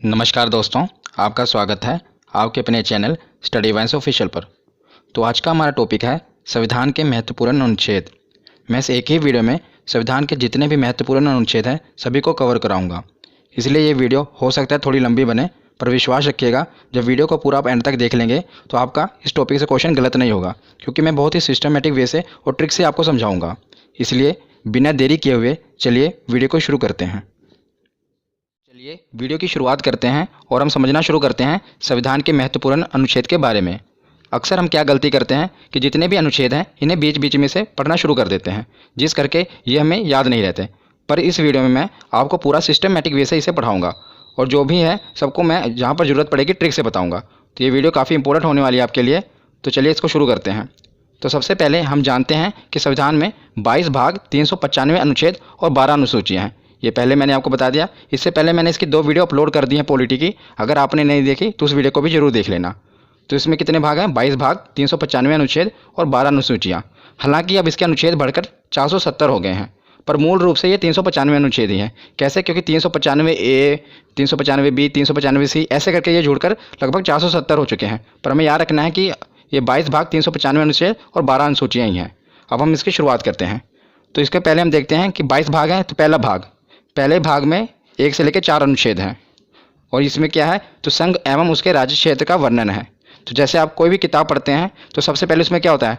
नमस्कार दोस्तों, आपका स्वागत है आपके अपने चैनल स्टडी वाइन्स ऑफिशियल पर। तो आज का हमारा टॉपिक है संविधान के महत्वपूर्ण अनुच्छेद। मैं इस एक ही वीडियो में संविधान के जितने भी महत्वपूर्ण अनुच्छेद हैं सभी को कवर कराऊंगा। इसलिए ये वीडियो हो सकता है थोड़ी लंबी बने, पर विश्वास रखिएगा जब वीडियो को पूरा आप एंड तक देख लेंगे तो आपका इस टॉपिक से क्वेश्चन गलत नहीं होगा, क्योंकि मैं बहुत ही सिस्टमेटिक वे से और ट्रिक से आपको समझाऊँगा। इसलिए बिना देरी किए हुए चलिए वीडियो को शुरू करते हैं। चलिए वीडियो की शुरुआत करते हैं और हम समझना शुरू करते हैं संविधान के महत्वपूर्ण अनुच्छेद के बारे में। अक्सर हम क्या गलती करते हैं कि जितने भी अनुच्छेद हैं इन्हें बीच बीच में से पढ़ना शुरू कर देते हैं, जिस करके ये हमें याद नहीं रहते। पर इस वीडियो में मैं आपको पूरा सिस्टमेटिक वे से इसे पढ़ाऊँगा और जो भी है सबको मैं जहाँ पर ज़रूरत पड़ेगी ट्रिक से बताऊँगा। तो ये वीडियो काफ़ी इंपॉर्टेंट होने वाली है आपके लिए। तो चलिए इसको शुरू करते हैं। तो सबसे पहले हम जानते हैं कि संविधान में 22 भाग 395 अनुच्छेद और 12 अनुसूचियाँ हैं। ये पहले मैंने आपको बता दिया। इससे पहले मैंने इसकी 2 वीडियो अपलोड कर दी हैं पॉलिटी की। अगर आपने नहीं देखी तो उस वीडियो को भी जरूर देख लेना। तो इसमें कितने भाग हैं? 22 भाग 395 अनुच्छेद और 12 अनुसूचियाँ। हालांकि अब इसके अनुच्छेद बढ़कर 470 हो गए हैं, पर मूल रूप से ये 395 अनुच्छेद ही हैं। कैसे? क्योंकि 395A, 395B, 395C ऐसे करके ये जुड़कर लगभग 470 हो चुके हैं। पर हमें याद रखना है कि ये 22 भाग 395 अनुच्छेद और 12 अनुसूचियाँ ही हैं। अब हम इसकी शुरुआत करते हैं। तो इसके पहले हम देखते हैं कि 22 भाग हैं। तो पहले भाग में 1 से लेकर 4 अनुच्छेद हैं और इसमें क्या है? तो संघ एवं उसके राज्य क्षेत्र का वर्णन है। तो जैसे आप कोई भी किताब पढ़ते हैं तो सबसे पहले उसमें क्या होता है?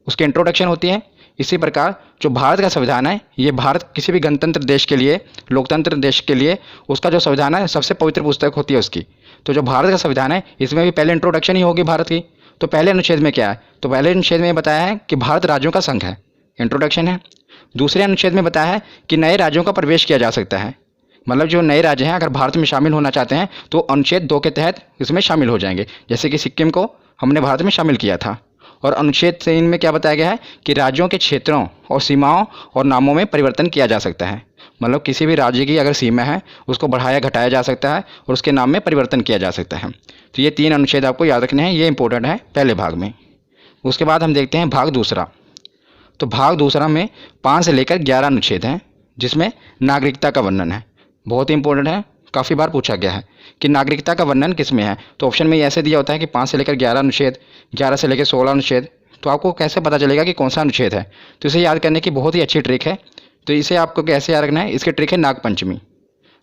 उसकी इंट्रोडक्शन होती है। इसी प्रकार जो भारत का संविधान है, ये भारत किसी भी गणतंत्र देश के लिए, लोकतंत्र देश के लिए उसका जो संविधान है सबसे पवित्र पुस्तक होती है उसकी। तो जो भारत का संविधान है इसमें भी पहले इंट्रोडक्शन ही होगी भारत की। तो पहले अनुच्छेद में क्या है? तो पहले अनुच्छेद में बताया है कि भारत राज्यों का संघ है, इंट्रोडक्शन है। दूसरे अनुच्छेद में बताया है कि नए राज्यों का प्रवेश किया जा सकता है। मतलब जो नए राज्य हैं अगर भारत में शामिल होना चाहते हैं तो अनुच्छेद 2 के तहत इसमें शामिल हो जाएंगे। जैसे कि सिक्किम को हमने भारत में शामिल किया था। और अनुच्छेद 3 में क्या बताया गया है कि राज्यों के क्षेत्रों और सीमाओं और नामों में परिवर्तन किया जा सकता है। मतलब किसी भी राज्य की अगर सीमा है उसको बढ़ाया घटाया जा सकता है और उसके नाम में परिवर्तन किया जा सकता है। तो ये 3 अनुच्छेद आपको याद रखने हैं, ये इंपॉर्टेंट है पहले भाग में। उसके बाद हम देखते हैं भाग दूसरा। तो भाग दूसरा में 5 से लेकर 11 अनुच्छेद हैं, जिसमें नागरिकता का वर्णन है। बहुत ही इंपॉर्टेंट है, काफ़ी बार पूछा गया है कि नागरिकता का वर्णन किस में है। तो ऑप्शन में ऐसे दिया होता है कि 5 से लेकर 11 अनुच्छेद, 11 से लेकर 16 अनुच्छेद। तो आपको कैसे पता चलेगा कि कौन सा अनुच्छेद है? तो इसे याद करने की बहुत ही अच्छी ट्रिक है। तो इसे आपको कैसे याद रखना है? इसकी ट्रिक है नागपंचमी।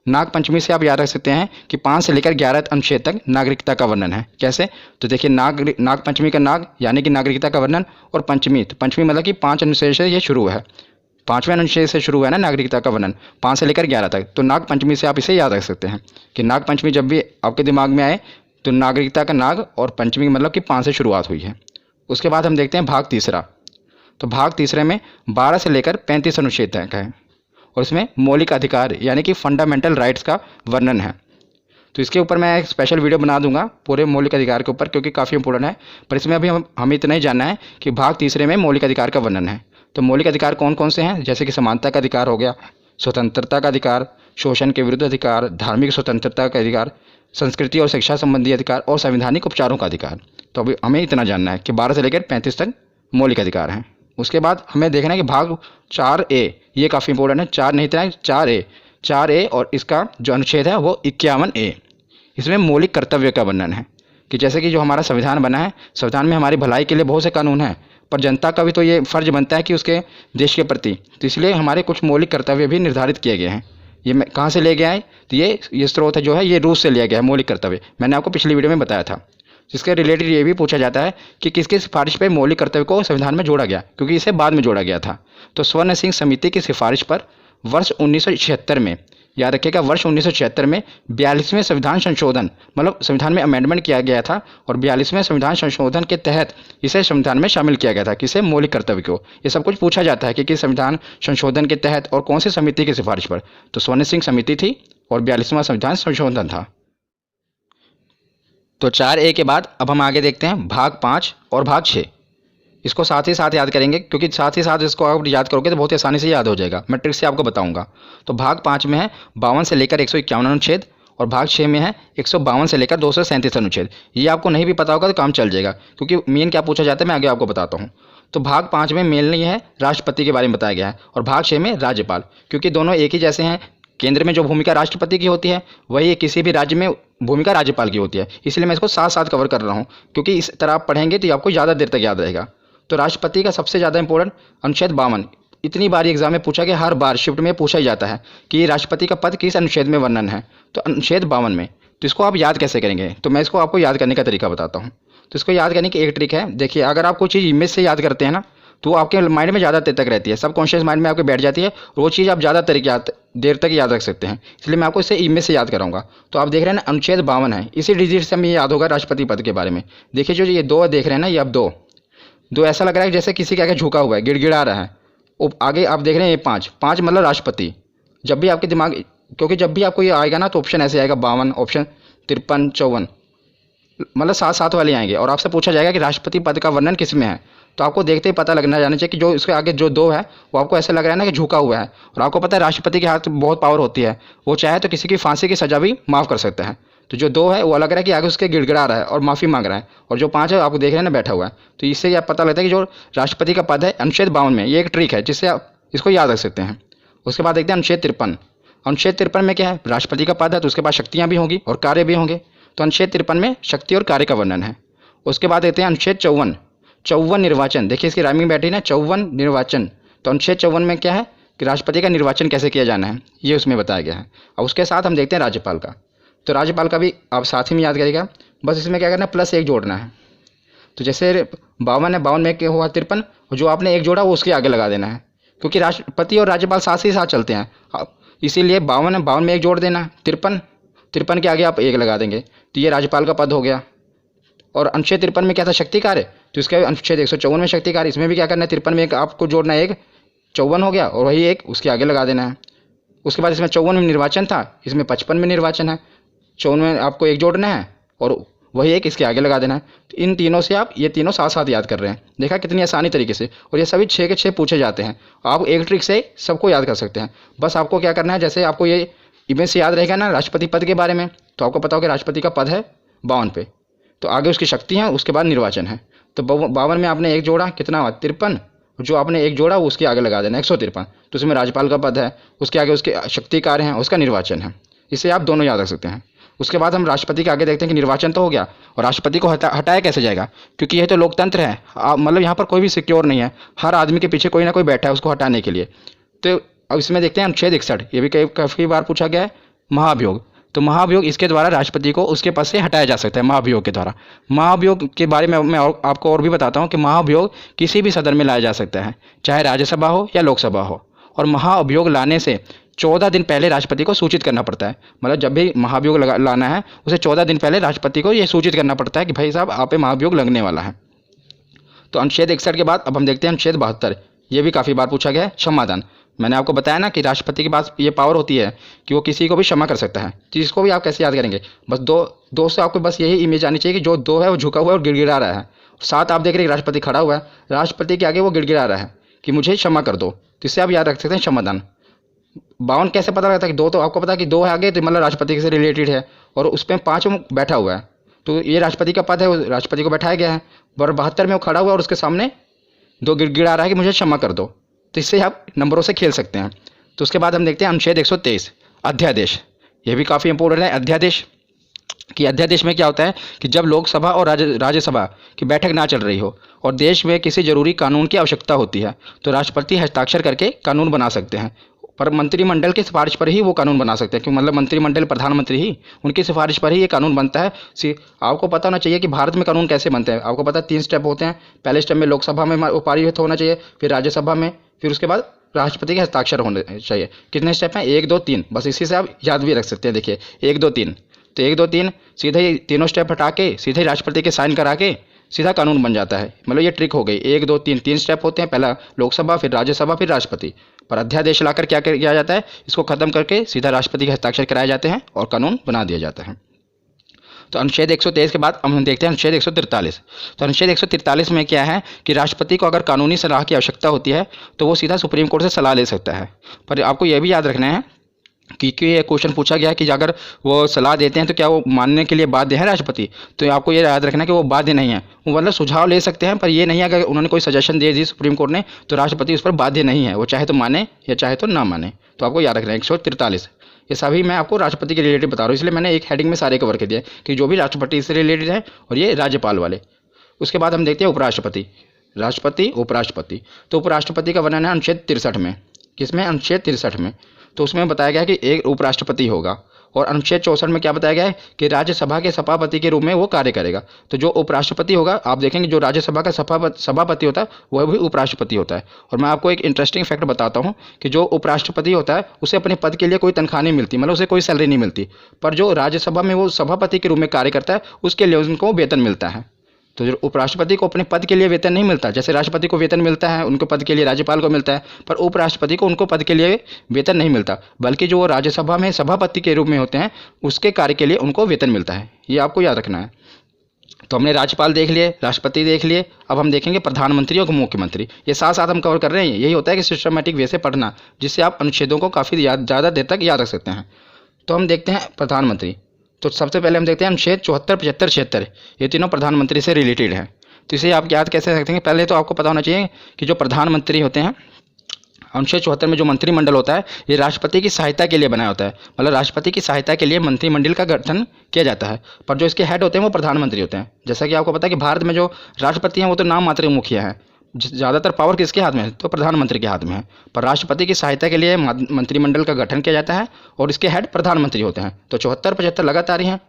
नागपंचमी से आप याद रख सकते हैं कि 5 से लेकर 11 अनुच्छेद तक नागरिकता का वर्णन है। कैसे? तो देखिए, नागपंचमी का नाग यानी कि नागरिकता का वर्णन, और पंचमी, तो पंचमी मतलब कि 5 अनुच्छेद से ये शुरू है। 5वें अनुच्छेद से शुरू है ना नागरिकता का वर्णन, 5 से लेकर 11 तक। तो नागपंचमी से आप इसे याद रख सकते हैं कि नागपंचमी जब भी आपके दिमाग में आए तो नागरिकता का नाग और पंचमी मतलब कि 5 से शुरुआत हुई है। उसके बाद हम देखते हैं भाग तीसरा। तो भाग तीसरे में 12 से लेकर 35 अनुच्छेद तक है और इसमें मौलिक अधिकार यानी कि फंडामेंटल राइट्स का वर्णन है। तो इसके ऊपर मैं एक स्पेशल वीडियो बना दूंगा पूरे मौलिक अधिकार के ऊपर, क्योंकि काफ़ी इंपॉर्टेंट है। पर इसमें अभी हमें इतना ही जानना है कि भाग तीसरे में मौलिक अधिकार का वर्णन है। तो मौलिक अधिकार कौन कौन से हैं? जैसे कि समानता का अधिकार हो गया, स्वतंत्रता का अधिकार, शोषण के विरुद्ध अधिकार, धार्मिक स्वतंत्रता का अधिकार, संस्कृति और शिक्षा संबंधी अधिकार और संवैधानिक उपचारों का अधिकार। तो अभी हमें इतना जानना है कि 12 से लेकर 35 तक मौलिक अधिकार हैं। उसके बाद हमें देखना है कि भाग 4A, ये काफ़ी इंपॉर्टेंट है। 4 नहीं इतना, 4A और इसका जो अनुच्छेद है वो 51A। इसमें मौलिक कर्तव्य का वर्णन है कि जैसे कि जो हमारा संविधान बना है, संविधान में हमारी भलाई के लिए बहुत से कानून हैं, पर जनता का भी तो ये फ़र्ज बनता है कि उसके देश के प्रति, तो इसलिए हमारे कुछ मौलिक कर्तव्य भी निर्धारित किए गए हैं। ये मैं कहाँ से ले गया है? तो ये स्रोत है जो है ये रूस से लिया गया है मौलिक कर्तव्य। मैंने आपको पिछली वीडियो में बताया था। जिसके रिलेटेड ये भी पूछा जाता है कि किसकी सिफारिश पर मौलिक कर्तव्य को संविधान में जोड़ा गया, क्योंकि इसे बाद में जोड़ा गया था। तो स्वर्ण सिंह समिति की सिफारिश पर वर्ष 1976 में, याद रखिएगा, वर्ष 1976 में 42वें संविधान संशोधन, मतलब संविधान में अमेंडमेंट किया गया था और 42वें संविधान संशोधन के तहत इसे संविधान में शामिल किया गया था। किसे? मौलिक कर्तव्य को। ये सब कुछ पूछा जाता है कि किस संविधान संशोधन के तहत और कौन सी समिति की सिफारिश पर। तो स्वर्ण सिंह समिति थी और 42वां संविधान संशोधन था। तो 4A के बाद अब हम आगे देखते हैं भाग 5 और भाग 6। इसको साथ ही साथ याद करेंगे, क्योंकि साथ ही साथ इसको आप याद करोगे तो बहुत ही आसानी से याद हो जाएगा। मैं ट्रिक से आपको बताऊंगा। तो भाग 5 में है 52 से लेकर 151 अनुच्छेद और भाग 6 में है 152 से लेकर 237 अनुच्छेद। ये आपको नहीं भी पता होगा तो काम चल जाएगा, क्योंकि मेन क्या पूछा जाता है मैं आगे आपको बताता हूँ। तो भाग 5 में मेनली है राष्ट्रपति के बारे में बताया गया है और भाग 6 में राज्यपाल, क्योंकि दोनों एक ही जैसे हैं केंद्र में जो भूमिका राष्ट्रपति की होती है वही किसी भी राज्य में भूमिका राज्यपाल की होती है। इसलिए मैं इसको साथ साथ कवर कर रहा हूँ, क्योंकि इस तरह आप पढ़ेंगे तो आपको ज़्यादा देर तक याद रहेगा। तो राष्ट्रपति का सबसे ज़्यादा इंपॉर्टेंट अनुच्छेद 52, इतनी बार एग्जाम में पूछा गया, हर बार शिफ्ट में पूछा ही जाता है कि राष्ट्रपति का पद किस अनुच्छेद में वर्णन है, तो अनुच्छेद 52 में। तो इसको आप याद कैसे करेंगे, तो मैं इसको आपको याद करने का तरीका बताता हूँ। तो इसको याद करने की एक ट्रिक है, देखिए अगर आप कोई चीज़ इमेज से याद करते हैं ना तो वो आपके माइंड में ज़्यादा देर तक रहती है, सब कॉन्शियस माइंड में आपके बैठ जाती है और वो चीज़ आप ज़्यादा देर तक याद रख सकते हैं। इसलिए मैं आपको इसे इमेज से याद कराऊंगा। तो आप देख रहे हैं ना अनुच्छेद 52 है, इसी डिजिट से हमें याद होगा राष्ट्रपति पद के बारे में। देखिए जो ये दो देख रहे हैं ना, ये अब दो ऐसा लग रहा है जैसे किसी के आगे झुका हुआ है, गिड़गिड़ा रहा है। आगे आप देख रहे हैं ये 5 मतलब राष्ट्रपति। जब भी आपके दिमाग, क्योंकि जब भी आपको ये आएगा ना तो ऑप्शन ऐसे आएगा 52, ऑप्शन 53, 54, मतलब 7 वाले आएंगे और आपसे पूछा जाएगा कि राष्ट्रपति पद का वर्णन किस में है। तो आपको देखते ही पता लगना जाना चाहिए कि जो इसके आगे जो 2 है वो आपको ऐसा लग रहा है ना कि झुका हुआ है। और आपको पता है राष्ट्रपति के हाथ में बहुत पावर होती है, वो चाहे तो किसी की फांसी की सजा भी माफ़ कर सकता है। तो जो 2 है वो लग रहा है कि आगे उसके गिड़गिड़ा रहा है और माफ़ी मांग रहा है, और जो 5 है आपको देख रहे हैं ना बैठा हुआ है। तो इससे आप पता लगता है कि जो राष्ट्रपति का पद है अनुच्छेद 52 में, ये एक ट्रिक है जिससे आप इसको याद रख सकते हैं। उसके बाद देखते हैं अनुच्छेद 53। अनुच्छेद 53 में क्या है, राष्ट्रपति का पद है तो उसके पास शक्तियाँ भी होंगी और कार्य भी होंगे। तो अनुच्छेद 53 में शक्ति और कार्य का वर्णन है। उसके बाद देखते हैं अनुच्छेद 54 निर्वाचन। देखिए इसकी राइमिंग बैठी ना, 54 निर्वाचन। तो अनुच्छेद 54 में क्या है कि राष्ट्रपति का निर्वाचन कैसे किया जाना है ये उसमें बताया गया है। और उसके साथ हम देखते हैं राज्यपाल का। तो राज्यपाल का भी आप साथ ही में याद करिएगा, बस इसमें क्या करना है, +1 जोड़ना है। तो जैसे 52 है, 52 में क्या हुआ 53, जो आपने 1 जोड़ा वो उसके आगे लगा देना है, क्योंकि राष्ट्रपति और राज्यपाल साथ ही साथ चलते हैं। इसीलिए 52 है, 52 में 1 जोड़ देना, 53 के आगे आप 1 लगा देंगे। तो ये राज्यपाल का पद हो गया। और अनुच्छेद 53 में क्या था, शक्ति कार्य। तो इसका अनुच्छेद 154 में शक्ति कार्य, इसमें भी क्या करना है, 53 में 1 आपको जोड़ना है, 1 54 हो गया और वही 1 उसके आगे लगा देना है। उसके बाद इसमें 54 में निर्वाचन था, इसमें 55 में निर्वाचन है। 54 में आपको 1 जोड़ना है और वही 1 इसके आगे लगा देना है। तो इन तीनों से आप ये तीनों साथ साथ याद कर रहे हैं, देखा कितनी आसानी तरीके से। और ये सभी 6 के 6 पूछे जाते हैं। आप एक ट्रिक से सबको याद कर सकते हैं। बस आपको क्या करना है, जैसे आपको ये इमेज से याद रहेगा ना राष्ट्रपति पद के बारे में, तो आपको पता हो कि राष्ट्रपति का पद है 52 पे, तो आगे उसकी शक्ति है, उसके बाद निर्वाचन है। तो 52 में आपने 1 जोड़ा, कितना हुआ 53, जो आपने 1 जोड़ा वो उसके आगे लगा देना 153। तो उसमें राज्यपाल का पद है, उसके आगे उसके शक्ति कार्य हैं, उसका निर्वाचन है। इसे आप दोनों याद रख सकते हैं। उसके बाद हम राष्ट्रपति के आगे देखते हैं कि निर्वाचन तो हो गया, और राष्ट्रपति को हटाया कैसे जाएगा, क्योंकि यह तो लोकतंत्र है, मतलब यहाँ पर कोई भी सिक्योर नहीं है, हर आदमी के पीछे कोई ना कोई बैठा है उसको हटाने के लिए। तो अब इसमें देखते हैं अनुच्छेद 61, ये भी काफ़ी बार पूछा गया है, महाभियोग। तो महाभियोग, इसके द्वारा राष्ट्रपति को उसके पद से हटाया जा सकता है, महाभियोग के द्वारा। महाभियोग के बारे में मैं आपको और भी बताता हूँ कि महाभियोग किसी भी सदन में लाया जा सकता है, चाहे राज्यसभा हो या लोकसभा हो। और महाभियोग लाने से 14 दिन पहले राष्ट्रपति को सूचित करना पड़ता है। मतलब जब भी महाभियोग लाना है उसे 14 दिन पहले राष्ट्रपति को यह सूचित करना पड़ता है कि भाई साहब आप पे महाभियोग लगने वाला है। तो अनुच्छेद 61 के बाद अब हम देखते हैं अनुच्छेद 72। ये भी काफ़ी बार पूछा गया है, क्षमादान। मैंने आपको बताया ना कि राष्ट्रपति के पास ये पावर होती है कि वो किसी को भी क्षमा कर सकता है। तो इसको भी आप कैसे याद करेंगे, बस दो से आपको बस यही इमेज आनी चाहिए कि जो 2 है वो झुका हुआ है और गिड़गिड़ा रहा है। 7 आप देख रहे हैं राष्ट्रपति खड़ा हुआ है, राष्ट्रपति के आगे वो गिड़गिड़ा रहा है कि मुझे क्षमा कर दो। तो इससे आप याद रख सकते हैं क्षमादान। 52 कैसे पता लगता है कि 2, तो आपको पता है कि 2 है आगे, तो मतलब राष्ट्रपति से रिलेटेड है, और उस पर 5 बैठा हुआ है, तो ये राष्ट्रपति का पद है, वो राष्ट्रपति को बैठाया गया है। और 72 में वो खड़ा हुआ है और उसके सामने 2 गिड़गिड़ा रहा है कि मुझे क्षमा कर दो। तो इससे आप नंबरों से खेल सकते हैं। तो उसके बाद हम देखते हैं अनुच्छेद 123, अध्यादेश। ये भी काफ़ी इंपॉर्टेंट है, अध्यादेश। कि अध्यादेश में क्या होता है कि जब लोकसभा और राज्यसभा की बैठक ना चल रही हो और देश में किसी जरूरी कानून की आवश्यकता होती है, तो राष्ट्रपति हस्ताक्षर करके कानून बना सकते हैं। पर मंत्रिमंडल की सिफारिश पर ही वो कानून बना सकते हैं, क्योंकि मतलब मंत्रिमंडल प्रधानमंत्री ही, उनकी सिफारिश पर ही ये कानून बनता है। आपको पता होना चाहिए कि भारत में कानून कैसे बनते हैं। आपको पता है 3 स्टेप होते हैं। पहले स्टेप में लोकसभा में वो पारित होना चाहिए, फिर राज्यसभा में, फिर उसके बाद राष्ट्रपति के हस्ताक्षर होने चाहिए। कितने स्टेप हैं, 1 2 3, बस इसी से आप याद भी रख सकते हैं। देखिए 1 2 3, तो 1 2 3 सीधे ही तीनों स्टेप हटा के सीधे राष्ट्रपति के साइन करा के सीधा कानून बन जाता है। मतलब ये ट्रिक हो गई। 1 2 3 3 स्टेप होते हैं, पहला लोकसभा, फिर राज्यसभा, फिर राष्ट्रपति। पर अध्यादेश लाकर क्या किया जाता है, इसको खत्म करके सीधा राष्ट्रपति के हस्ताक्षर कराए जाते हैं और कानून बना दिया जाता है। तो अनुच्छेद 123 के बाद हम देखते हैं अनुच्छेद 143। तो अनुच्छेद 143 में क्या है कि राष्ट्रपति को अगर कानूनी सलाह की आवश्यकता होती है तो वो सीधा सुप्रीम कोर्ट से सलाह ले सकता है। पर आपको यह भी याद रखना है कि ये क्वेश्चन पूछा गया है कि अगर वो सलाह देते हैं तो क्या वो मानने के लिए बाध्य है राष्ट्रपति। तो आपको ये याद रखना है कि वो बाध्य नहीं है, वो मतलब सुझाव ले सकते हैं, पर ये नहीं है अगर उन्होंने कोई सजेशन दे दी सुप्रीम कोर्ट ने तो राष्ट्रपति उस पर बाध्य नहीं है, वो चाहे तो माने या चाहे तो ना माने। तो आपको याद रखना है 143। ये सभी मैं आपको राष्ट्रपति के रिलेटेड बता रहा हूँ, इसलिए मैंने एक हेडिंग में सारे कवर कर दिए कि जो भी राष्ट्रपति से रिलेटेड है और ये राज्यपाल वाले। उसके बाद हम देखते हैं उपराष्ट्रपति, राष्ट्रपति, उपराष्ट्रपति। तो उपराष्ट्रपति का वर्णन है अनुच्छेद 63 में। किसमें? अनुच्छेद 63 में। तो उसमें बताया गया है कि एक उपराष्ट्रपति होगा, और अनुच्छेद 64 में क्या बताया गया है कि राज्यसभा के सभापति के रूप में वो कार्य करेगा। तो जो उपराष्ट्रपति होगा, आप देखेंगे जो राज्यसभा का सभापति होता है वह भी उपराष्ट्रपति होता है। और मैं आपको एक इंटरेस्टिंग फैक्ट बताता हूँ कि जो उपराष्ट्रपति होता है उसे अपने पद के लिए कोई तनख्वाह नहीं मिलती, मतलब उसे कोई सैलरी नहीं मिलती, पर जो राज्यसभा में वो सभापति के रूप में कार्य करता है उसके लिए उनको वेतन मिलता है। तो जो उपराष्ट्रपति को अपने पद के लिए वेतन नहीं मिलता, जैसे राष्ट्रपति को वेतन मिलता है उनके पद के लिए, राज्यपाल को मिलता है, पर उपराष्ट्रपति को उनको पद के लिए वेतन नहीं मिलता, बल्कि जो वो राज्यसभा में सभापति के रूप में होते हैं उसके कार्य के लिए उनको वेतन मिलता है। ये आपको याद रखना है। तो हमने राज्यपाल देख लिए, राष्ट्रपति देख लिए, अब हम देखेंगे प्रधानमंत्री और मुख्यमंत्री। ये साथ साथ हम कवर कर रहे हैं। यही होता है कि सिस्टमेटिक वे से पढ़ना, जिससे आप अनुच्छेदों को काफ़ी ज़्यादा देर तक याद रख सकते हैं। तो हम देखते हैं प्रधानमंत्री। तो सबसे पहले हम देखते हैं अनुच्छेद 74, 75, 76, ये तीनों प्रधानमंत्री से रिलेटेड हैं। तो इसे आप याद कैसे रखते हैं? पहले तो आपको पता होना चाहिए कि जो प्रधानमंत्री होते हैं, अनुच्छेद 74 में जो मंत्रिमंडल होता है ये राष्ट्रपति की सहायता के लिए बनाया होता है, मतलब राष्ट्रपति की सहायता के लिए मंत्रिमंडल का गठन किया जाता है, पर जो इसके हेड होते हैं वो प्रधानमंत्री होते हैं। जैसा कि आपको पता है कि भारत में जो राष्ट्रपति हैं वो तो नाम मात्र मुखिया हैं, ज़्यादातर पावर किसके हाथ में है? तो प्रधानमंत्री के हाथ में है, पर राष्ट्रपति की सहायता के लिए मंत्रिमंडल का गठन किया जाता है और इसके हेड प्रधानमंत्री होते हैं। तो 74, 75 लगातार ही हैं।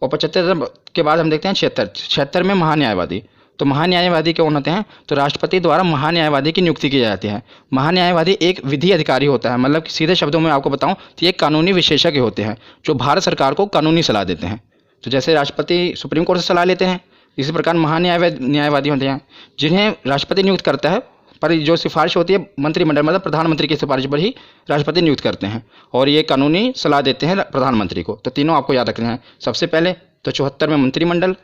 और 75 के बाद हम देखते हैं 76। 76 में महान्यायवादी। तो महान्यायवादी कौन होते हैं? तो राष्ट्रपति द्वारा महान्यायवादी की नियुक्ति की जाती है। महान्यायवादी एक विधि अधिकारी होता है, मतलब सीधे शब्दों में आपको बताऊं तो ये कानूनी विशेषज्ञ होते हैं जो भारत सरकार को कानूनी सलाह देते हैं। तो जैसे राष्ट्रपति सुप्रीम कोर्ट से सलाह लेते हैं, इसी प्रकार न्यायवादी होते हैं जिन्हें राष्ट्रपति नियुक्त करता है, पर जो सिफारिश होती है मंत्रिमंडल, मतलब प्रधानमंत्री की सिफारिश पर ही राष्ट्रपति नियुक्त करते हैं और ये कानूनी सलाह देते हैं प्रधानमंत्री को। तो तीनों आपको याद रखने हैं। सबसे पहले तो 74 में मंत्रिमंडल,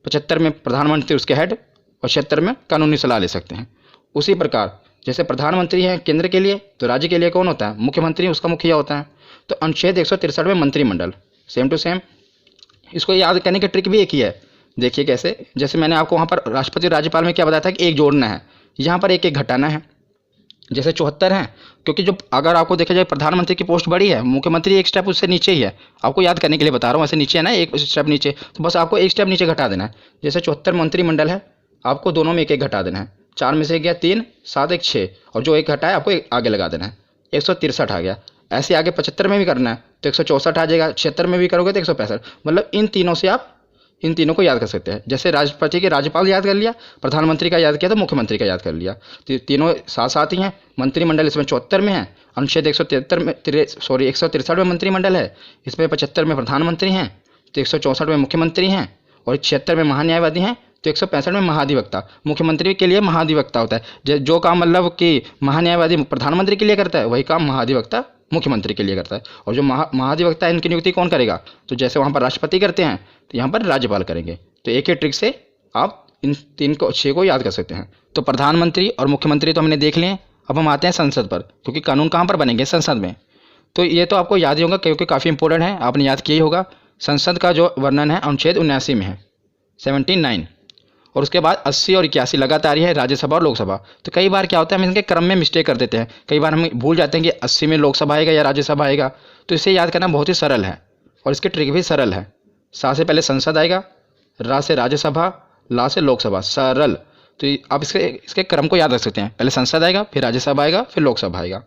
75 में प्रधानमंत्री उसके हेड, और 76 में कानूनी सलाह ले सकते हैं। उसी प्रकार जैसे प्रधानमंत्री है केंद्र के लिए, तो राज्य के लिए कौन होता है? मुख्यमंत्री, उसका मुखिया होता है। तो अनुच्छेद 163 में मंत्रिमंडल, सेम टू सेम। इसको याद करने की ट्रिक भी एक ही है। देखिए कैसे, जैसे मैंने आपको वहाँ पर राष्ट्रपति और राज्यपाल में क्या बताया था कि एक जोड़ना है, यहाँ पर एक एक घटाना है। जैसे 74 है, क्योंकि जो अगर आपको देखा जाए प्रधानमंत्री की पोस्ट बड़ी है, मुख्यमंत्री एक स्टेप उससे नीचे ही है। आपको याद करने के लिए बता रहा हूँ, ऐसे नीचे है ना, एक स्टेप नीचे, तो बस आपको एक स्टेप नीचे घटा देना है। जैसे 74 मंत्रिमंडल है, आपको दोनों में एक एक घटा देना है। 4 में से गया 3, 7, 1, 6, और जो एक घटा है आपको एक आगे लगा देना है, 163 आ गया। ऐसे आगे 75 में भी करना है तो 164 आ जाएगा, 76 में भी करोगे तो 165। मतलब इन तीनों से आप इन तीनों को याद कर सकते हैं। जैसे राष्ट्रपति के राज्यपाल याद कर लिया, प्रधानमंत्री का याद किया तो मुख्यमंत्री का याद कर लिया। तो तीनों साथ साथ ही हैं। मंत्रिमंडल इसमें 74 में है, अनुच्छेद 163 में मंत्रिमंडल है, इसमें 75 में प्रधानमंत्री हैं, तो 164 में मुख्यमंत्री हैं, और 76 में महान्यायवादी हैं, तो 165 में महाधिवक्ता। मुख्यमंत्री के लिए महाधिवक्ता होता है, जो काम मतलब कि महान्यायवादी प्रधानमंत्री के लिए करता है वही काम महाधिवक्ता मुख्यमंत्री के लिए करता है। और जो महाधिवक्ता है इनकी नियुक्ति कौन करेगा? तो जैसे वहाँ पर राष्ट्रपति करते हैं तो यहाँ पर राज्यपाल करेंगे। तो एक ही ट्रिक से आप इन 6 को याद कर सकते हैं। तो प्रधानमंत्री और मुख्यमंत्री तो हमने देख लिए। अब हम आते हैं संसद पर, क्योंकि कानून कहाँ पर बनेंगे? संसद में। तो ये तो आपको याद ही होगा क्योंकि काफ़ी इंपॉर्टेंट है, आपने याद किया ही होगा। संसद का जो वर्णन है अनुच्छेद 79 में है, 79, और उसके बाद 80 और 81 लगातार ही है, राज्यसभा और लोकसभा। तो कई बार क्या होता है हम इनके क्रम में मिस्टेक कर देते हैं, कई बार हम भूल जाते हैं कि 80 में लोकसभा आएगा या राज्यसभा आएगा। तो इसे याद करना बहुत ही सरल है और इसकी ट्रिक भी सरल है। सा से पहले संसद आएगा, रा से राज्यसभा, ला से लोकसभा, सरल। तो आप इसके क्रम को याद रख सकते हैं, पहले संसद आएगा, फिर राज्यसभा आएगा, फिर लोकसभा आएगा।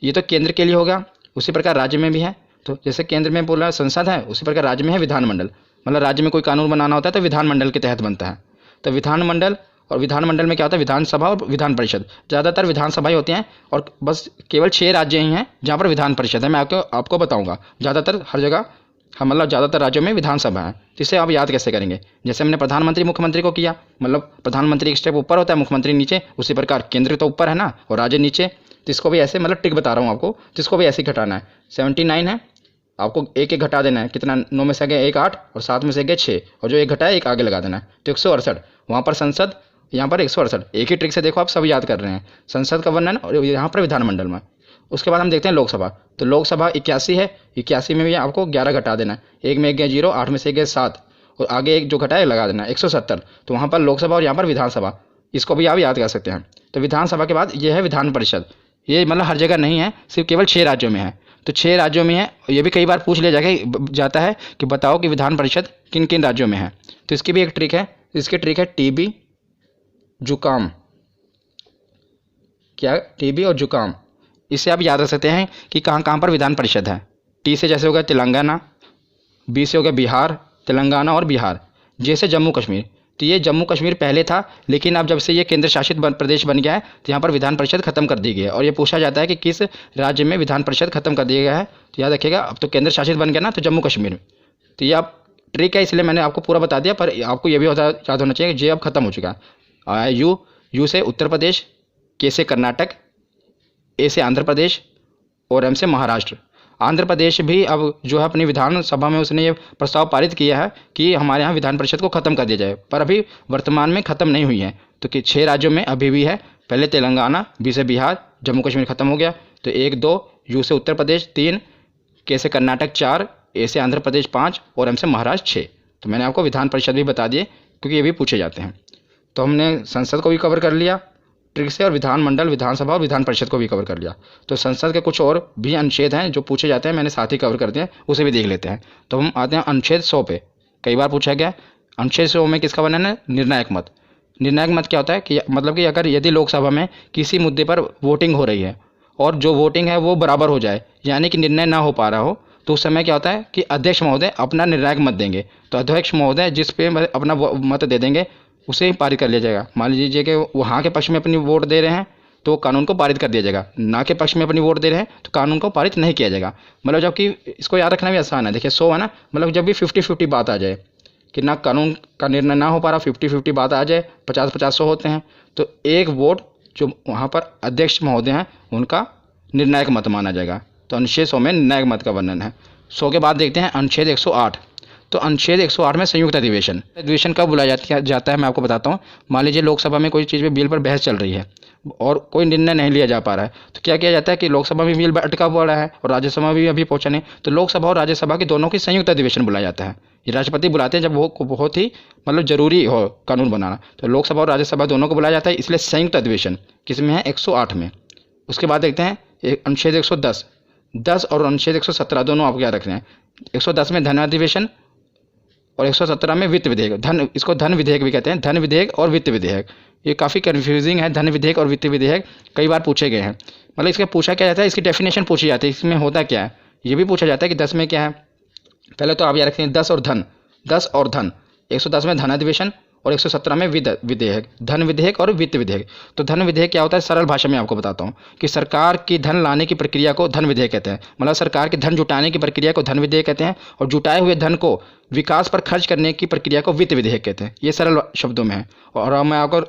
ये तो केंद्र के लिए होगा। उसी प्रकार राज्य में भी है। तो जैसे केंद्र में बोला संसद है, उसी प्रकार राज्य में है विधानमंडल। मतलब राज्य में कोई कानून बनाना होता है तो विधानमंडल के तहत बनता है। तो विधानमंडल, और विधानमंडल में क्या होता है? विधानसभा और विधान परिषद। ज़्यादातर विधानसभाएं होती हैं और बस केवल 6 राज्य ही हैं जहाँ पर विधान परिषद है। मैं आपको बताऊँगा, ज़्यादातर हर जगह मतलब ज़्यादातर राज्यों में विधानसभा है। तो इसे आप याद कैसे करेंगे? जैसे हमने प्रधानमंत्री मुख्यमंत्री को किया, मतलब प्रधानमंत्री एक स्टेप ऊपर होता है, मुख्यमंत्री नीचे। उसी प्रकार केंद्र तो ऊपर है ना और राज्य नीचे। तो इसको भी ऐसे, मतलब टिक बता रहा हूँ आपको, तो इसको भी ऐसे ही घटाना है। 79 है, आपको एक एक घटा देना है। कितना? 9 में से गए 1, 8, और 7 में से गए 6, और जो एक घटा है एक आगे लगा देना है। तो 168, वहाँ पर संसद, यहाँ पर 168। एक ही ट्रिक से देखो आप सब याद कर रहे हैं, संसद का वर्णन और यहाँ पर विधानमंडल में। उसके बाद हम देखते हैं लोकसभा। तो लोकसभा 81 है, 81 में भी आपको 11 घटा देना है। 1 में गए 0, 8 में से गए 7, और आगे एक जो घटा है लगा देना है 170। तो वहाँ पर लोकसभा और यहाँ पर विधानसभा, इसको भी आप याद कर सकते हैं। तो विधानसभा के बाद ये है विधान परिषद। ये मतलब हर जगह नहीं है, सिर्फ केवल 6 राज्यों में है। तो 6 राज्यों में है। ये भी कई बार पूछ लिया जाता है कि बताओ कि विधान परिषद किन किन राज्यों में है। तो इसकी भी एक ट्रिक है, इसकी ट्रिक है टीबी, जुकाम। क्या? टीबी और जुकाम। इससे आप याद रख सकते हैं कि कहाँ कहाँ पर विधान परिषद है। टी से जैसे हो गया तेलंगाना, बी से हो गया बिहार, तेलंगाना और बिहार। जैसे जम्मू कश्मीर, तो ये जम्मू कश्मीर पहले था, लेकिन अब जब से ये केंद्र शासित प्रदेश बन गया है तो यहाँ पर विधान परिषद खत्म कर दी गई है। और ये पूछा जाता है कि किस राज्य में विधान परिषद खत्म कर दिया गया है, तो याद रखिएगा अब तो केंद्र शासित बन गया ना, तो जम्मू कश्मीर में। तो ये आप ट्रिक है, इसलिए मैंने आपको पूरा बता दिया, पर आपको ये भी याद होना चाहिए कि जे अब खत्म हो चुका है। यू से उत्तर प्रदेश, के से कर्नाटक, ए से आंध्र प्रदेश और एम से महाराष्ट्र। आंध्र प्रदेश भी अब जो है अपनी विधानसभा में उसने ये प्रस्ताव पारित किया है कि हमारे यहाँ विधान परिषद को खत्म कर दिया जाए, पर अभी वर्तमान में खत्म नहीं हुई है। तो कि 6 राज्यों में अभी भी है, पहले तेलंगाना, बी से बिहार, जम्मू कश्मीर खत्म हो गया, तो 1 2, यू से उत्तर प्रदेश 3, के से कर्नाटक 4, ए से आंध्र प्रदेश 5 और एम से महाराष्ट्र 6। तो मैंने आपको विधान परिषद भी बता दिए क्योंकि ये भी पूछे जाते हैं। तो हमने संसद को भी कवर कर लिया ट्रिक से, और विधानमंडल, विधानसभा और विधान परिषद को भी कवर कर लिया। तो संसद के कुछ और भी अनुच्छेद हैं जो पूछे जाते हैं, मैंने साथ ही कवर कर दिए, उसे भी देख लेते हैं। तो हम आते हैं अनुच्छेद 100 पे। कई बार पूछा गया अनुच्छेद 100 में किसका वर्णन है? निर्णायक मत। निर्णायक मत क्या होता है कि मतलब कि अगर यदि लोकसभा में किसी मुद्दे पर वोटिंग हो रही है और जो वोटिंग है वो बराबर हो जाए, यानी कि निर्णय ना हो पा रहा हो, तो उस समय क्या होता है कि अध्यक्ष महोदय अपना निर्णायक मत देंगे। तो अध्यक्ष महोदय जिस पे अपना मत दे देंगे उसे ही पारित कर लिया जाएगा। मान लीजिए कि वो हाँ के पक्ष में अपनी वोट दे रहे हैं तो कानून को पारित कर दिया जाएगा, ना के पक्ष में अपनी वोट दे रहे हैं तो कानून को पारित नहीं किया जाएगा। मतलब जबकि इसको याद रखना भी आसान है। देखिए 100 है ना, मतलब जब भी 50-50 बात आ जाए कि ना कानून का निर्णय ना हो पा रहा, 50-50 बात आ जाए, 50-50 होते हैं, तो एक वोट जो वहाँ पर अध्यक्ष महोदय हैं उनका निर्णायक मत माना जाएगा। तो अनुच्छेद 100 में निर्णायक मत का वर्णन है। 100 के बाद देखते हैं अनुच्छेद 108। तो अनुच्छेद 108 में संयुक्त अधिवेशन कब बुलाया जाता है मैं आपको बताता हूँ। मान लीजिए लोकसभा में कोई चीज़ पे बिल पर बहस चल रही है और कोई निर्णय नहीं लिया जा पा रहा है, तो क्या किया जाता है कि लोकसभा में बिल अटका पड़ा है और राज्यसभा में भी अभी पहुंचा नहीं, तो लोकसभा और राज्यसभा के दोनों की संयुक्त अधिवेशन बुलाया जाता है। ये राष्ट्रपति बुलाते हैं जब वो बहुत ही मतलब जरूरी हो कानून बनाना, तो लोकसभा और राज्यसभा दोनों को बुलाया जाता है, इसलिए संयुक्त अधिवेशन किसमें है? 108 में। उसके बाद देखते हैं अनुच्छेद 110 और अनुच्छेद 117 दोनों आपको याद रखने हैं। 110 में धन अधिवेशन और 117 में वित्त विधेयक। इसको धन विधेयक भी कहते हैं, धन विधेयक और वित्त विधेयक। ये काफ़ी कन्फ्यूजिंग है, धन विधेयक और वित्त विधेयक कई बार पूछे गए हैं। मतलब इसका पूछा क्या जाता है, इसकी डेफिनेशन पूछी जाती है, इसमें होता क्या है ये भी पूछा जाता है कि 10 में क्या है। पहले तो आप याद रखें 10 और धन। 110 में धन अधिवेशन और 117 में विधेयक, धन विधेयक और वित्त विधेयक। तो धन विधेयक क्या होता है, सरल भाषा में आपको बताता हूँ कि सरकार की धन लाने की प्रक्रिया को धन विधेयक कहते हैं। मतलब सरकार की धन जुटाने की प्रक्रिया को धन विधेयक कहते हैं और जुटाए हुए धन को विकास पर खर्च करने की प्रक्रिया को वित्त विधेयक कहते हैं। ये सरल शब्दों में है। और अब मैं आपको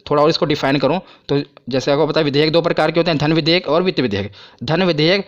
थोड़ा और इसको डिफाइन करूं तो जैसे आपको पता है विधेयक 2 प्रकार के होते हैं, धन विधेयक और वित्त विधेयक। धन विधेयक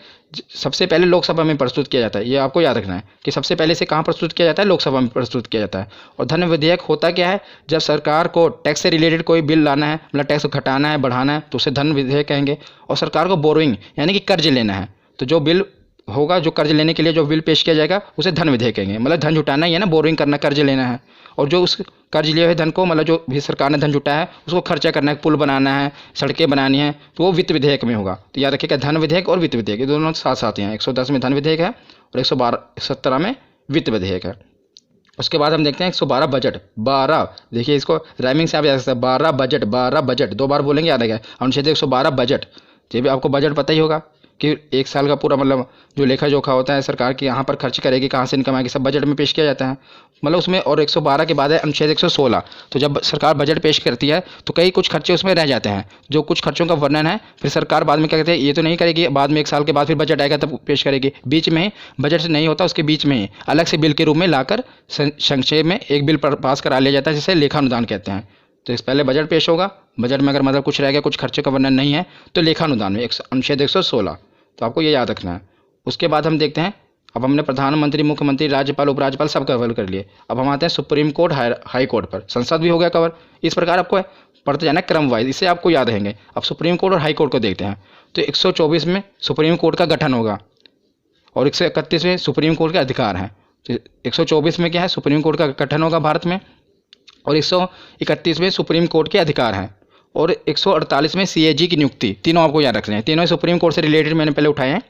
सबसे पहले लोकसभा में प्रस्तुत किया जाता है, ये आपको याद रखना है कि सबसे पहले से कहाँ प्रस्तुत किया जाता है, लोकसभा में प्रस्तुत किया जाता है। और धन विधेयक होता क्या है, जब सरकार को टैक्स से रिलेटेड कोई बिल लाना है, मतलब टैक्स घटाना है बढ़ाना है, तो उसे धन विधेयक कहेंगे। और सरकार को बोरोइंग यानी कि कर्ज लेना है, तो जो बिल होगा, जो कर्ज लेने के लिए जो बिल पेश किया जाएगा उसे धन विधेयक कहेंगे। मतलब धन जुटाना ही है ना, बोरोइंग करना, कर्ज लेना है। और जो उस कर्ज लिए हुए धन को, मतलब जो भी सरकार ने धन जुटाया है उसको खर्चा करना है, पुल बनाना है, सड़कें बनानी है, तो वो वित्त विधेयक में होगा। तो याद रखिएगा धन विधेयक और वित्त विधेयक ये दोनों साथ साथ हैं। 110 में धन विधेयक है और 117 में वित्त विधेयक है। उसके बाद हम देखते हैं 112 बजट। 12 देखिए, इसको राइमिंग से आप याद सकते हैं, 12 बजट 2 बार बोलेंगे, याद रखेगा। अनुच्छेद 112 बजट। ये भी आपको बजट पता ही होगा कि एक साल का पूरा मतलब जो लेखा जोखा होता है सरकार की, यहाँ पर खर्च करेगी, कहाँ से इनकम आएगी, सब बजट में पेश किया जाता है। मतलब उसमें और 112 के बाद है अनुच्छेद 116। तो जब सरकार बजट पेश करती है तो कई कुछ खर्चे उसमें रह जाते हैं, जो कुछ खर्चों का वर्णन है फिर सरकार बाद में क्या कहते हैं, ये तो नहीं करेगी, बाद में 1 साल के बाद फिर बजट आएगा तब पेश करेगी। बीच में बजट से नहीं होता, उसके बीच में ही अलग से बिल के रूप में लाकर संक्षेप में एक बिल पास करा लिया जाता है, जिसे लेखानुदान कहते हैं। तो इस पहले बजट पेश होगा, बजट में अगर मतलब कुछ रह गया, कुछ खर्चे का वर्णन नहीं है, तो लेखानुदान में अनुच्छेद 116। तो आपको ये याद रखना है। उसके बाद हम देखते हैं, अब हमने प्रधानमंत्री, मुख्यमंत्री, राज्यपाल, उपराज्यपाल सब कवर कर लिए। अब हम आते हैं सुप्रीम कोर्ट, हाई कोर्ट पर। संसद भी हो गया कवर। इस प्रकार आपको पढ़ते जाना क्रम वाइज, इससे आपको याद रहेंगे। अब सुप्रीम कोर्ट और हाई कोर्ट को देखते हैं। तो 124 में सुप्रीम कोर्ट का गठन होगा और 131 में सुप्रीम कोर्ट के अधिकार हैं। तो 124 में क्या है, सुप्रीम कोर्ट का गठन होगा भारत में, और 131 में सुप्रीम कोर्ट के अधिकार हैं, और 148 में CAG की नियुक्ति। तीनों आपको याद रखने हैं, तीनों सुप्रीम कोर्ट से रिलेटेड मैंने पहले उठाए हैं।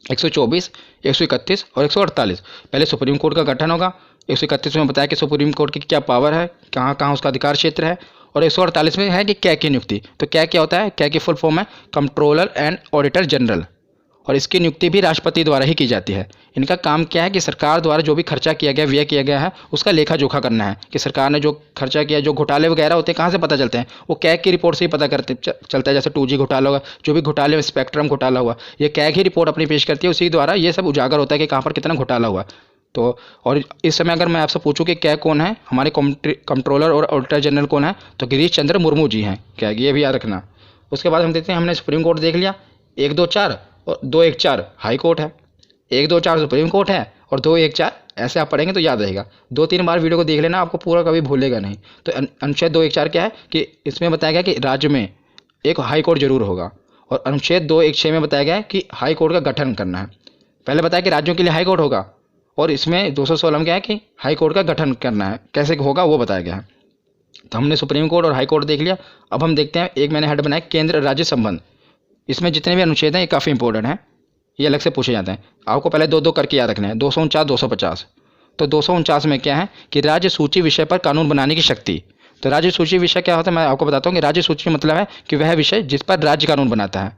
124, 131 और 148। पहले सुप्रीम कोर्ट का गठन होगा। 131 में बताया कि सुप्रीम कोर्ट की क्या पावर है, कहाँ कहाँ उसका अधिकार क्षेत्र है। और 148 में है कि क्या की नियुक्ति। तो क्या क्या होता है, क्या की फुल फॉर्म है कंट्रोलर एंड ऑडिटर जनरल, और इसकी नियुक्ति भी राष्ट्रपति द्वारा ही की जाती है। इनका काम क्या है कि सरकार द्वारा जो भी खर्चा किया गया, व्यय किया गया है, उसका लेखा जोखा करना है कि सरकार ने जो खर्चा किया, जो घोटाले वगैरह होते हैं कहाँ से पता चलते हैं, वो कैग की रिपोर्ट से ही पता चलता है। जैसे 2G घोटाला होगा, जो भी घोटाले, स्पेक्ट्रम घोटाला हुआ, ये कैग ही रिपोर्ट अपनी पेश करती है, उसी द्वारा ये सब उजागर होता है कि कहाँ पर कितना घोटाला हुआ। तो और इस समय अगर मैं आपसे पूछूं कि क्या कौन है, हमारे कंट्रोलर और ऑडिटर जनरल कौन है, तो गिरीश चंद्र मुर्मू जी हैं क्या, ये भी याद रखना। उसके बाद हम देखते हैं, हमने सुप्रीम कोर्ट देख लिया, 1, 2, 4 और 2, 1, 4 हाई कोर्ट है, 1, 2, 4 सुप्रीम कोर्ट है और 2, 1, 4 ऐसे आप पढ़ेंगे तो याद रहेगा। 2-3 बार वीडियो को देख लेना, आपको पूरा कभी भूलेगा नहीं। तो अनुच्छेद 2, 1, 4 क्या है कि इसमें बताया गया कि राज्य में एक हाई कोर्ट जरूर होगा। और अनुच्छेद 2, 1, 6 में बताया गया है कि हाई कोर्ट का गठन करना है। पहले बताया कि राज्यों के लिए हाई कोर्ट होगा, और इसमें 216 में क्या है कि हाई कोर्ट का गठन करना है, कैसे होगा वो बताया गया है। तो हमने सुप्रीम कोर्ट और हाई कोर्ट देख लिया। अब हम देखते हैं, एक मैंने हेड बनाया केंद्र राज्य संबंध। इसमें जितने भी अनुच्छेद हैं ये काफ़ी इंपॉर्टेंट हैं, ये अलग से पूछे जाते हैं। आपको पहले 2-2 करके याद रखना है। 249, 250। तो 249 में क्या है कि राज्य सूची विषय पर कानून बनाने की शक्ति। तो राज्य सूची विषय क्या होता है, मैं आपको बताता हूँ कि राज्य सूची मतलब है कि वह विषय जिस पर राज्य कानून बनाता है।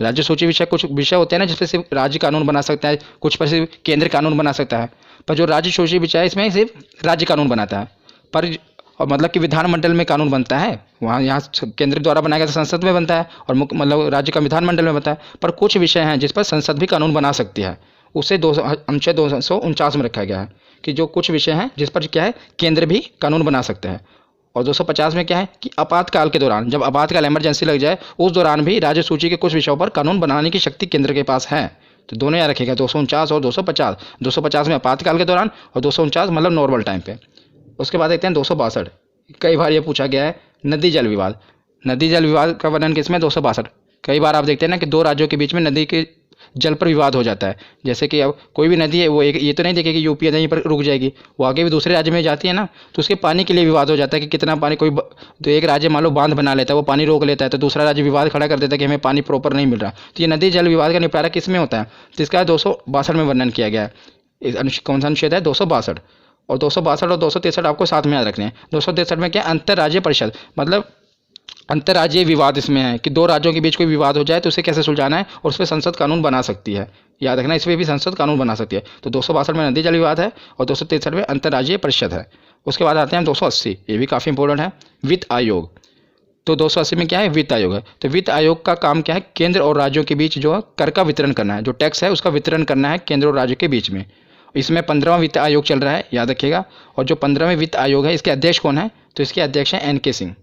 राज्य सूची विषय, कुछ विषय होते हैं ना जिस पर सिर्फ राज्य कानून बना सकता है, कुछ पर सिर्फ केंद्र कानून बना सकता है। पर जो राज्य सूची विषय है इसमें सिर्फ राज्य कानून बनाता है, पर और मतलब कि विधानमंडल में कानून बनता है, वहाँ यहाँ केंद्र द्वारा बनाया गया संसद में बनता है, और मतलब राज्य का विधानमंडल में बनता है। पर कुछ विषय हैं जिस पर संसद भी कानून बना सकती है, उसे अनुच्छेद 249 में रखा गया है कि जो कुछ विषय हैं जिस पर क्या है केंद्र भी कानून बना सकते हैं। और 250 में क्या है कि आपातकाल के दौरान, जब आपातकाल इमरजेंसी लग जाए, उस दौरान भी राज्य सूची के कुछ विषयों पर कानून बनाने की शक्ति केंद्र के पास है। तो दोनों याद रखिएगा, 249 और 250। 250 में आपातकाल के दौरान और 249 मतलब नॉर्मल टाइम पे। उसके बाद देखते हैं 262। कई बार ये पूछा गया है, नदी जल विवाद। नदी जल विवाद का वर्णन किसमें, 262। कई बार आप देखते हैं ना कि दो राज्यों के बीच में नदी के जल पर विवाद हो जाता है। जैसे कि अब कोई भी नदी है, वो एक ये तो नहीं देखेगी कि यूपी यहीं पर रुक जाएगी, वो आगे भी दूसरे राज्य में जाती है ना, तो उसके पानी के लिए विवाद हो जाता है कि कितना पानी। तो एक राज्य मान लो बांध बना लेता है, वो पानी रोक लेता है, तो दूसरा राज्य विवाद खड़ा कर देता है कि हमें पानी प्रॉपर नहीं मिल रहा। तो ये नदी जल विवाद का निपटारा किस में होता है, तो इसका 262 में वर्णन किया गया है। कौन सा अनुच्छेद है, 262। और 262 और 263 आपको साथ में याद रखने हैं। 263 में क्या, अंतर्राज्यीय परिषद, मतलब अंतर्राज्यीय विवाद इसमें है कि दो राज्यों के बीच कोई विवाद हो जाए तो उसे कैसे सुलझाना है, और उस पर संसद कानून बना सकती है। याद रखना, इसमें भी संसद कानून बना सकती है। तो 262 में नदी जल विवाद है और 263 में अंतर्राज्यीय परिषद है। उसके बाद आते हैं 280, ये भी काफ़ी इंपॉर्टेंट है, वित्त आयोग। तो 280 में क्या है, वित्त आयोग है। तो वित्त आयोग का काम क्या है, केंद्र और राज्यों के बीच जो कर का वितरण करना है, जो टैक्स है उसका वितरण करना है केंद्र और राज्य के बीच में। इसमें 15वां वित्त आयोग चल रहा है, याद रखिएगा। और जो 15वें वित्त आयोग है, इसके अध्यक्ष कौन है, तो इसके अध्यक्ष हैं NK सिंह।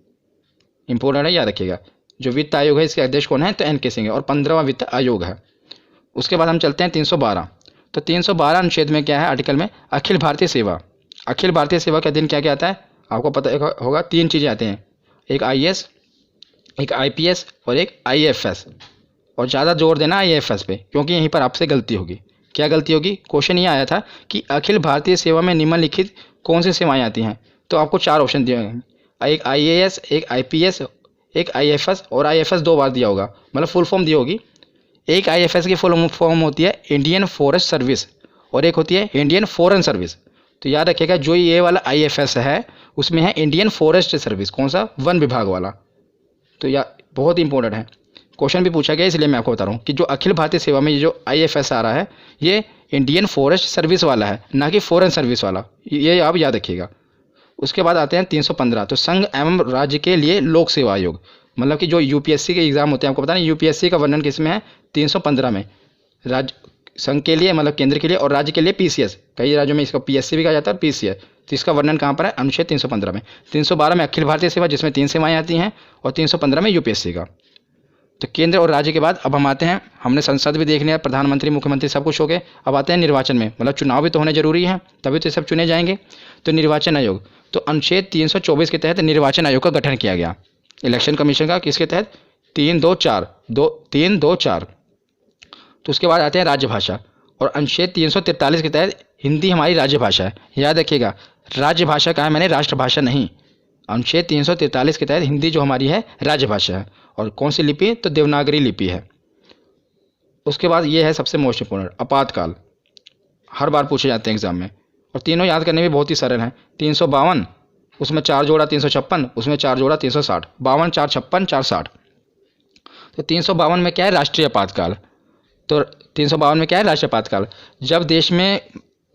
इंपॉर्टेंट है, याद रखिएगा। जो वित्त आयोग है इसके अध्यक्ष कौन है, तो NK सिंह है, और 15वां वित्त आयोग है। उसके बाद हम चलते हैं 312। तो 312 अनुच्छेद में क्या है, आर्टिकल में अखिल भारतीय सेवा। अखिल भारतीय सेवा का दिन क्या क्या आता है, आपको पता होगा, 3 चीज़ें आते हैं, एक IAS, एक IPS और एक IAFS। और ज़्यादा जोर देना IAFS पे, क्योंकि यहीं पर आपसे गलती होगी। क्या गलती होगी, क्वेश्चन ये आया था कि अखिल भारतीय सेवा में निम्नलिखित कौन सी सेवाएं आती हैं। तो आपको 4 ऑप्शन दिए हैं, एक IAS, एक IPS, एक IAFS, और IAFS 2 बार दिया होगा, मतलब फुल फॉर्म दी होगी। एक IAFS की फुल फॉर्म होती है इंडियन फॉरेस्ट सर्विस, और एक होती है इंडियन फॉरेन सर्विस। तो याद रखिएगा, जो ये वाला IAFS है उसमें है इंडियन फॉरेस्ट सर्विस, कौन सा, वन विभाग वाला। तो यह बहुत इंपॉर्टेंट है, क्वेश्चन भी पूछा गया, इसलिए मैं आपको बता रहा हूँ कि जो अखिल भारतीय सेवा में ये जो IAFS आ रहा है, ये इंडियन फॉरेस्ट सर्विस वाला है, ना कि फॉरेन सर्विस वाला, ये आप याद रखिएगा। उसके बाद आते हैं 315। तो संघ एवं राज्य के लिए लोक सेवा आयोग, मतलब कि जो UPSC के एग्जाम होते हैं, आपको पता नहीं UPSC का वर्णन किस में है, 315 में। राज्य संघ के लिए मतलब केंद्र के लिए, और राज्य के लिए PCS, कई राज्यों में इसका PSC भी कहा जाता है और PCS। तो इसका वर्णन कहाँ पर है, अनुच्छेद 315 में। 312 में अखिल भारतीय सेवा, जिसमें 3 सेवाएं आती हैं, और 315 में UPSC का। तो केंद्र और राज्य के बाद अब हम आते हैं, हमने संसद भी देख लिया, प्रधानमंत्री, मुख्यमंत्री सब कुछ हो गए। अब आते हैं निर्वाचन में, मतलब चुनाव भी तो होने जरूरी है, तभी तो सब चुने जाएंगे। तो निर्वाचन आयोग, तो अनुच्छेद 324 के तहत निर्वाचन आयोग का गठन किया गया, इलेक्शन कमीशन का, किसके तहत, 324। तो उसके बाद आते हैं राजभाषा, और अनुच्छेद 343 के तहत हिंदी हमारी राज्य भाषा है। याद रखिएगा, राज्य भाषा कहा है मैंने, राष्ट्रभाषा नहीं। अनुच्छेद 343 के तहत हिंदी जो हमारी है राजभाषा है। और कौन सी लिपि, तो देवनागरी लिपि है। उसके बाद ये है सबसे मोस्ट इंपॉर्टेंट, आपातकाल। हर बार पूछे जाते हैं एग्जाम में, और तीनों याद करने भी बहुत ही सरल हैं। 352, उसमें 4 जोड़ा 356, उसमें 4 जोड़ा 360, 52 4 56 4 60। तो 352 में क्या है, राष्ट्रीय आपातकाल। तो 352 में क्या है, राष्ट्रीय आपातकाल। जब देश में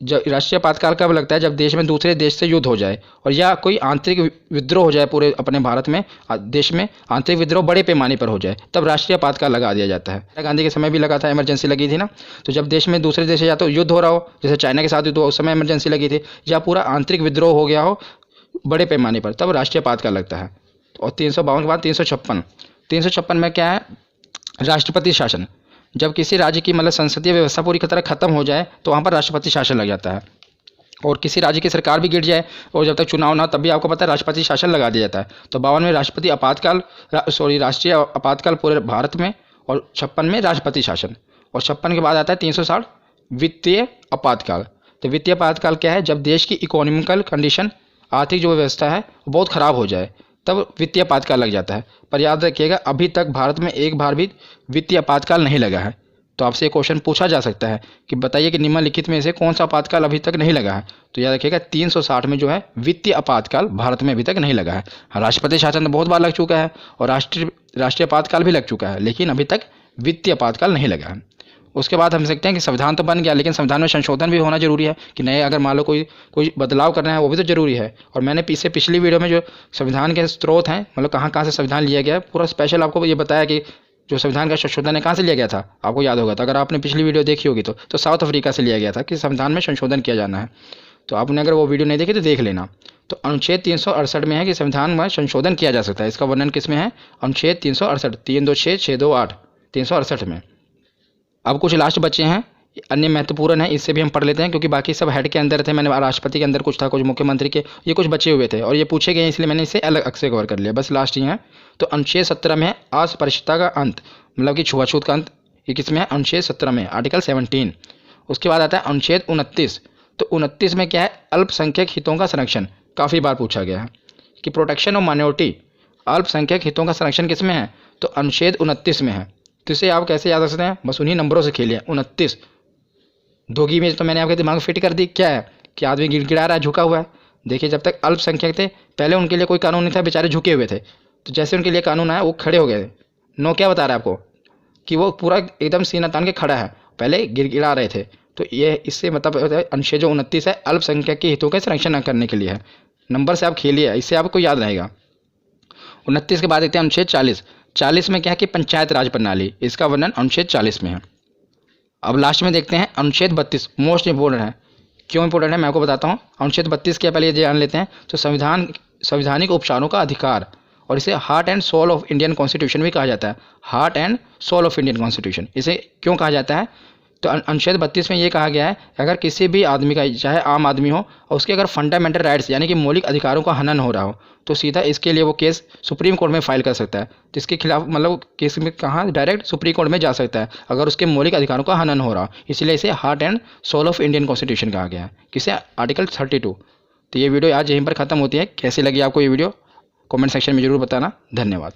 राष्ट्रीय आपातकाल कब लगता है, जब देश में दूसरे देश से युद्ध हो जाए और या कोई आंतरिक विद्रोह हो जाए, पूरे अपने भारत में देश में आंतरिक विद्रोह बड़े पैमाने पर हो जाए, तब राष्ट्रीय आपातकाल लगा दिया जाता है। इंदिरा गांधी के समय भी लगा था, इमरजेंसी लगी थी ना। तो जब देश में दूसरे देश से या तो युद्ध हो रहा हो, जैसे चाइना के साथ युद्ध हो, उस समय इमरजेंसी लगी थी, या पूरा आंतरिक विद्रोह हो गया हो बड़े पैमाने पर, तब राष्ट्रीय आपातकाल लगता है। और 352 के बाद 356 में क्या है, राष्ट्रपति शासन। जब किसी राज्य की मतलब संसदीय व्यवस्था पूरी तरह खत्म हो जाए तो वहाँ पर राष्ट्रपति शासन लग जाता है। और किसी राज्य की सरकार भी गिर जाए और जब तक चुनाव ना, तब भी आपको पता है राष्ट्रपति शासन लगा दिया जाता है। तो 52 में राष्ट्रीय आपातकाल पूरे भारत में, और 56 में राष्ट्रपति शासन। और 56 के बाद आता है 360, वित्तीय आपातकाल। तो वित्तीय आपातकाल क्या है, जब देश की इकोनॉमिकल कंडीशन, आर्थिक जो व्यवस्था है बहुत ख़राब हो जाए, तब वित्तीय आपातकाल लग जाता है। पर याद रखिएगा, अभी तक भारत में एक बार भी वित्तीय आपातकाल नहीं लगा है। तो आपसे एक क्वेश्चन पूछा जा सकता है कि बताइए कि निम्नलिखित में से कौन सा आपातकाल अभी तक नहीं लगा है। तो याद रखिएगा 360 में जो है वित्तीय आपातकाल भारत में अभी तक नहीं लगा है। राष्ट्रपति शासन तो बहुत बार लग चुका है और राष्ट्रीय आपातकाल भी लग चुका है, लेकिन अभी तक वित्तीय आपातकाल नहीं लगा है। उसके बाद हम सकते हैं कि संविधान तो बन गया, लेकिन संविधान में संशोधन भी होना जरूरी है कि नए, अगर मान लो कोई बदलाव करना है, वो भी तो जरूरी है। और मैंने पिछली वीडियो में जो संविधान के स्रोत हैं, मतलब कहाँ कहाँ से संविधान लिया गया है, पूरा स्पेशल आपको ये बताया कि जो संविधान का संशोधन है कहाँ से लिया गया था, आपको याद होगा। तो अगर आपने पिछली वीडियो देखी होगी तो साउथ अफ्रीका से लिया गया था कि संविधान में संशोधन किया जाना है। तो आपने अगर वो वीडियो नहीं देखी तो देख लेना। तो अनुच्छेद 368 में है कि संविधान में संशोधन किया जा सकता है। इसका वर्णन किस में है, अनुच्छेद 368, 326 628 368 में। अब कुछ लास्ट बच्चे हैं, अन्य महत्वपूर्ण है, इससे भी हम पढ़ लेते हैं क्योंकि बाकी सब हेड के अंदर थे। मैंने राष्ट्रपति के अंदर कुछ था, कुछ मुख्यमंत्री के, ये कुछ बचे हुए थे और ये पूछे गए, इसलिए मैंने इसे अलग से कवर कर लिया। बस लास्ट ही है। तो अनुच्छेद 17 में है अस्पृश्यता का अंत, मतलब कि छुआछूत का अंत। ये किसमें है, अनुच्छेद 17 में, आर्टिकल 17। उसके बाद आता है अनुच्छेद 29। तो 29 में क्या है, अल्पसंख्यक हितों का संरक्षण। काफ़ी बार पूछा गया है कि प्रोटेक्शन ऑफ माइनॉरिटी, अल्पसंख्यक हितों का संरक्षण किसमें है, तो अनुच्छेद 29 में है। तो इसे आप कैसे याद रख सकते हैं, बस उन्हीं नंबरों से खेलिए। 29 धोगी में तो मैंने आपके दिमाग में फिट कर दी, क्या है कि आदमी गिड़गिड़ा रहा है, झुका हुआ है। देखिए, जब तक अल्पसंख्यक थे पहले उनके लिए कोई कानून नहीं था, बेचारे झुके हुए थे। तो जैसे उनके लिए कानून आया वो खड़े हो गए थे। नो क्या बता रहा है आपको कि वो पूरा एकदम सीना तान के खड़ा है, पहले गिड़गिड़ा रहे थे। तो ये इससे मतलब अनुच्छेद जो 29 है अल्पसंख्यक के हितों का संरक्षण करने के लिए है। नंबर से आप खेलिए, इससे आपको याद रहेगा। 29 के बाद देखते हैं अनुच्छेद 40। 40 में क्या है कि पंचायत राज प्रणाली, इसका वर्णन अनुच्छेद 40 में है। अब लास्ट में देखते हैं अनुच्छेद 32, मोस्ट इंपॉर्टेंट है। क्यों इंपॉर्टेंट है मैं आपको बताता हूँ। अनुच्छेद 32 के पहले ये जान लेते हैं। तो संवैधानिक उपचारों का अधिकार, और इसे heart and soul of Indian constitution भी कहा जाता है। Heart and soul of Indian constitution इसे क्यों कहा जाता है, तो अनुच्छेद 32 में ये कहा गया है अगर किसी भी आदमी का, चाहे आम आदमी हो, और उसके अगर फंडामेंटल राइट्स यानी कि मौलिक अधिकारों का हनन हो रहा हो, तो सीधा इसके लिए वो केस सुप्रीम कोर्ट में फाइल कर सकता है। तो इसके खिलाफ मतलब केस में कहाँ, डायरेक्ट सुप्रीम कोर्ट में जा सकता है अगर उसके मौलिक अधिकारों का हनन हो रहा हो। इसलिए इसे heart and soul of Indian constitution कहा गया है। किसे, आर्टिकल 32। तो ये वीडियो आज यहीं पर ख़त्म होती है। कैसी लगी आपको ये वीडियो, कमेंट सेक्शन में ज़रूर बताना। धन्यवाद।